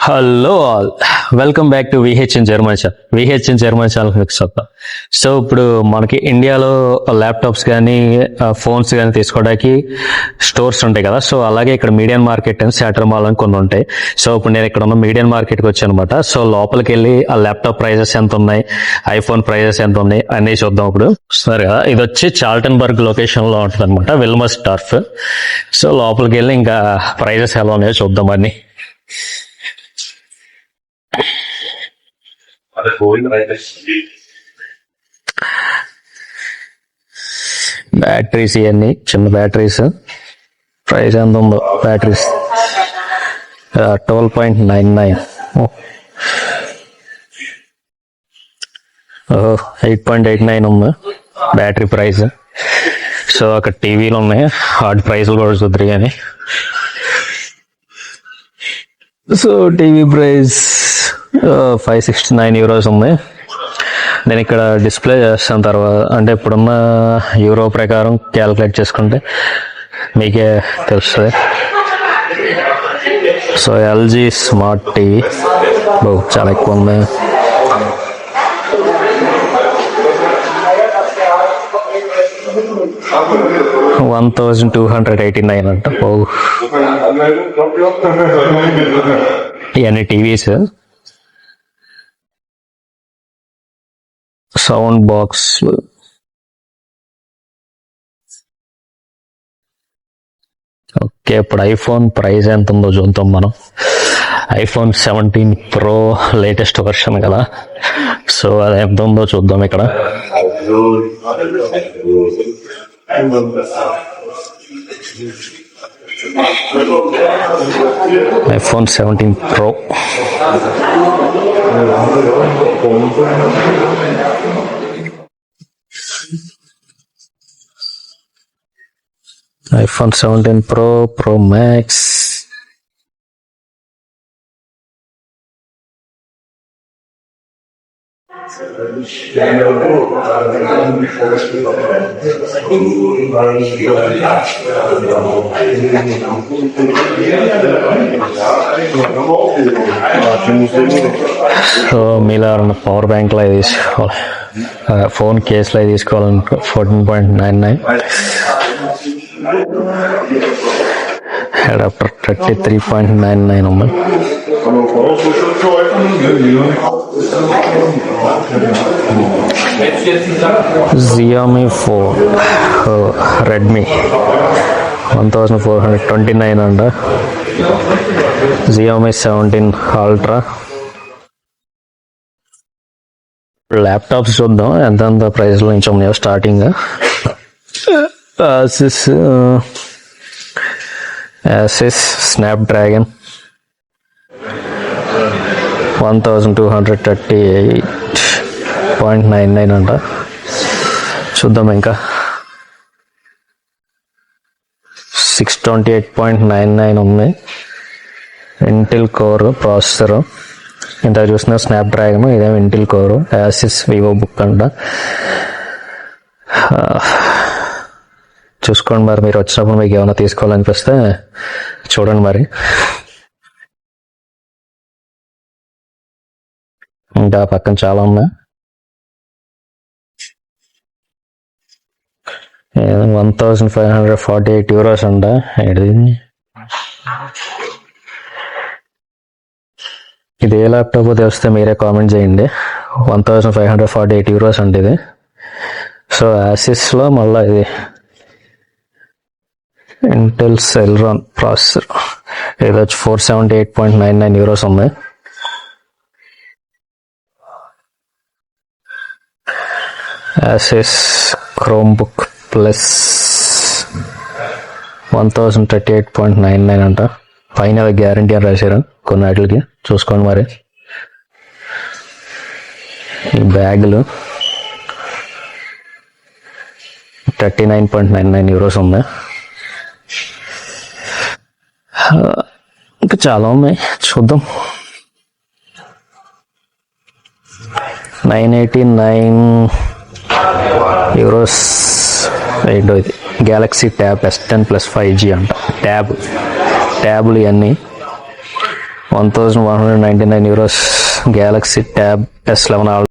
Hello all, welcome back to V H in German channel మీకు స్వాగతం. So ఇప్పుడు మనకి ఇండియాలో ల్యాప్టాప్స్ కానీ ఫోన్స్ కానీ తీసుకోవడానికి స్టోర్స్ ఉంటాయి కదా. సో అలాగే ఇక్కడ మీడియన్ మార్కెట్ అని శాటర్ మాల్ అని కొన్ని ఉంటాయి. సో ఇప్పుడు నేను ఇక్కడ ఉన్న మీడియన్ మార్కెట్కి వచ్చాను అనమాట. సో లోపలికి వెళ్ళి ఆ ల్యాప్టాప్ ప్రైజెస్ ఎంత ఉన్నాయి, ఐఫోన్ ప్రైజెస్ ఎంత ఉన్నాయి అన్నీ చూద్దాం. ఇప్పుడు సరే, ఇది వచ్చి చాల్టన్బర్గ్ లొకేషన్ లో ఉంటుంది అనమాట, విల్మస్ టార్ఫ్. సో లోపలికి వెళ్ళి ఇంకా ప్రైజెస్ ఎలా ఉన్నాయో చూద్దాం అన్ని. బ్యాటరీస్ ఇవన్నీ చిన్న బ్యాటరీస్. ప్రైస్ ఎంత ఉందో బ్యాటరీస్ 12.99, 8.89 ఉంది బ్యాటరీ ప్రైస్. సో అక్కడ టీవీలు ఉన్నాయి, వాటి ప్రైస్లు కూడా చూద్దరు కానీ. సో టీవీ ప్రైస్ €569 ఉంది. నేను ఇక్కడ డిస్ప్లే చేస్తాను తర్వాత, అంటే ఇప్పుడున్న యూరో ప్రకారం క్యాలిక్యులేట్ చేసుకుంటే మీకే తెలుస్తుంది. సో ఎల్జీ స్మార్ట్ టీవీ చాలా ఎక్కువ ఉంది. $1,289 అంట. ఇవన్నీ టీవీస్. Sound box okay. ఇప్పుడు ఐఫోన్ ప్రైస్ ఎంత ఉందో చూద్దాం మనం. ఐఫోన్ 17 Pro లేటెస్ట్ వర్షన్ కదా. సో అది ఎంత ఉందో చూద్దాం ఇక్కడ. IPhone 17 Pro iPhone 17 Pro Max. So మీలా పవర్ బ్యాంక్ లో తీసుకోవాలి, ఫోన్ కేసులో తీసుకోవాలనుకో 14.99. అడాప్టర్ 33.99 ఉంది. Xiaomi ఫోన్ రెడ్మీ 1429 అంట. Xiaomi 17 Ultra. ల్యాప్టాప్స్ చూద్దాం ఎంత ప్రైస్ లో నుంచి ఉన్నాయో స్టార్టింగ్. Asus Snapdragon 1238.99 అంట. చూద్దాం ఇంకా. 628.99 ఉంది. Intel core processor. ఇంత చూసిన స్నాప్డ్రాగన్, ఇదేమో ఇంటెల్ కోర్. యాసిస్ వివో బుక్ అంట. చూసుకోండి మరి, మీరు వచ్చినప్పుడు మీకు ఏమైనా తీసుకోవాలనిపిస్తే చూడండి మరి. ఇంకా పక్కన చాలా ఉన్నాయి. 1,548 euros అంట. ఇది ఏ ల్యాప్టాప్ తెలిస్తే మీరే కామెంట్ చేయండి. 1,548 euros అంటే ఇది. సో యాసిస్ లో మళ్ళీ ఇది ఇంటెల్ సెల్రాన్ ప్రాసెసర్. ఇది వచ్చి 478.99 euros ఉంది. Asus Chromebook Plus 1,038.99 అంట. పైన గ్యారంటీ అని రాశారు కొన్ని వాటికి, చూసుకోండి మరి. ఈ బ్యాగులు 39.99 euros ఉంది. ఇంకా చాలా ఉన్నాయి, చూద్దాం. 989 euros ఏంటో ఇది. Galaxy tab S10 Plus 5G అంట. ట్యాబులు ఇవన్నీ €1,199 Galaxy Tab S11